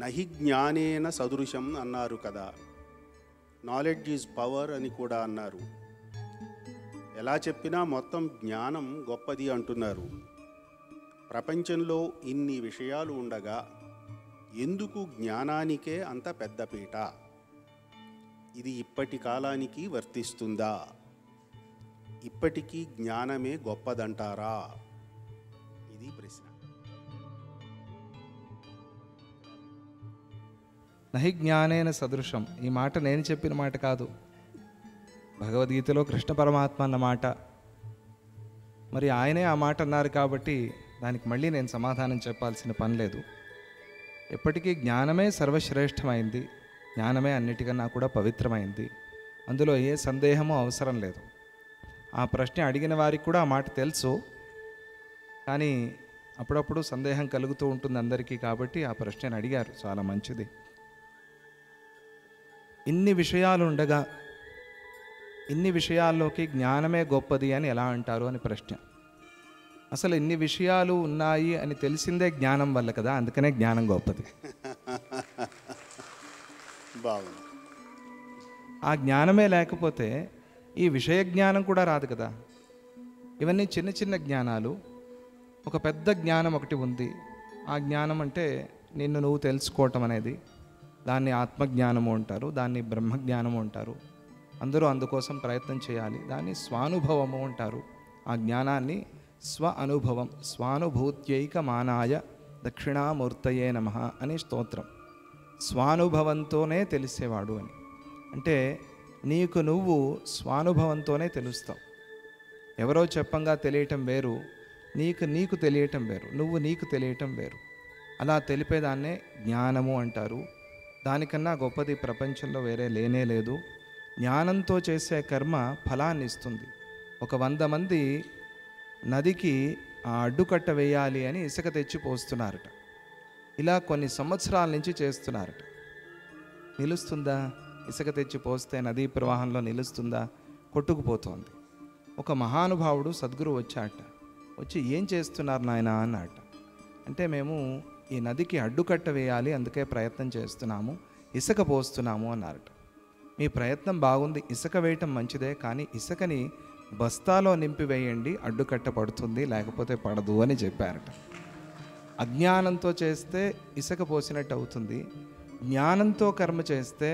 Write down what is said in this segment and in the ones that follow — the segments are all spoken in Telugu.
నహి జ్ఞానేన సదృశం అన్నారు కదా. నాలెడ్జ్ ఈజ్ పవర్ అని కూడా అన్నారు. ఎలా చెప్పినా మొత్తం జ్ఞానం గొప్పది అంటున్నారు. ప్రపంచంలో ఇన్ని విషయాలు ఉండగా ఎందుకు జ్ఞానానికే అంత పెద్దపీట? ఇది ఇప్పటి కాలానికి వర్తిస్తుందా? ఇప్పటికీ జ్ఞానమే గొప్పదంటారా? ఇది ప్రశ్న. నహి జ్ఞానేన సదృశం, ఈ మాట నేను చెప్పిన మాట కాదు, భగవద్గీతలో కృష్ణ పరమాత్మ అన్న మాట. మరి ఆయనే ఆ మాట అన్నారు కాబట్టి దానికి మళ్ళీ నేను సమాధానం చెప్పాల్సిన పని లేదు. ఎప్పటికీ జ్ఞానమే సర్వశ్రేష్టమైంది, జ్ఞానమే అన్నిటికన్నా కూడా పవిత్రమైంది. అందులో ఏ సందేహమూ అవసరం లేదు. ఆ ప్రశ్న అడిగిన వారికి కూడా ఆ మాట తెలుసు, కానీ అప్పుడప్పుడు సందేహం కలుగుతూ ఉంటుంది అందరికీ. కాబట్టి ఆ ప్రశ్నను అడిగారు, చాలా మంచిది. ఇన్ని విషయాలు ఉండగా ఇన్ని విషయాల్లోకి జ్ఞానమే గొప్పది అని ఎలా అంటారు అని ప్రశ్న. అసలు ఇన్ని విషయాలు ఉన్నాయి అని తెలిసిందే జ్ఞానం వల్ల కదా, అందుకనే జ్ఞానం గొప్పది. బాగుంది. ఆ జ్ఞానమే లేకపోతే ఈ విషయ జ్ఞానం కూడా రాదు కదా. ఇవన్నీ చిన్న చిన్న జ్ఞానాలు. ఒక పెద్ద జ్ఞానం ఒకటి ఉంది. ఆ జ్ఞానం అంటే నిన్ను నువ్వు తెలుసుకోవటం అనేది. దాన్ని ఆత్మజ్ఞానము అంటారు, దాన్ని బ్రహ్మజ్ఞానము అంటారు. అందరూ అందుకోసం ప్రయత్నం చేయాలి. దాన్ని స్వానుభవము అంటారు. ఆ జ్ఞానాన్ని స్వ అనుభవం, స్వానుభూత్యైక మానాయ దక్షిణామూర్తయే నమః అనే స్తోత్రం. స్వానుభవంతోనే తెలిసేవాడు అని అంటే నీకు నువ్వు స్వానుభవంతోనే తెలుస్తావు. ఎవరో చెప్పంగా తెలియటం వేరు, నీకు తెలియటం వేరు, నువ్వు నీకు తెలియటం వేరు. అలా తెలిపేదాన్నే జ్ఞానము అంటారు. దానికన్నా గొప్పది ప్రపంచంలో వేరే లేనే లేదు. జ్ఞానంతో చేసే కర్మ ఫలాన్ని ఇస్తుంది. ఒక 100 మంది నదికి ఆ అడ్డుకట్ట వేయాలి అని ఇసుక తెచ్చి పోస్తున్నారట. ఇలా కొన్ని సంవత్సరాల నుంచి చేస్తున్నారట. నిలుస్తుందా? ఇసుక తెచ్చి పోస్తే నదీ ప్రవాహంలో నిలుస్తుందా? కొట్టుకుపోతోంది. ఒక మహానుభావుడు సద్గురు వచ్చాట. వచ్చి ఏం చేస్తున్నారు నాయనా అన్నట. అంటే మేము ఈ నదికి అడ్డుకట్ట వేయాలి, అందుకే ప్రయత్నం చేస్తున్నాము, ఇసుక పోస్తున్నాము అన్నారట. మీ ప్రయత్నం బాగుంది, ఇసుక వేయటం మంచిదే, కానీ ఇసుకని బస్తాలో నింపి వేయండి, అడ్డుకట్ట పడుతుంది, లేకపోతే పడదు అని చెప్పారట. అజ్ఞానంతో చేస్తే ఇసుక పోసినట్టు అవుతుంది. జ్ఞానంతో కర్మ చేస్తే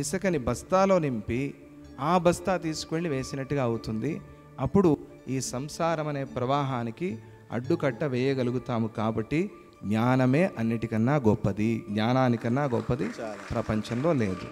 ఇసుకని బస్తాలో నింపి ఆ బస్తా తీసుకెళ్ళి వేసినట్టుగా అవుతుంది. అప్పుడు ఈ సంసారం అనే ప్రవాహానికి అడ్డుకట్ట వేయగలుగుతాము. కాబట్టి జ్ఞానమే అన్నిటికన్నా గొప్పది. జ్ఞానానికన్నా గొప్పది ప్రపంచంలో లేదు.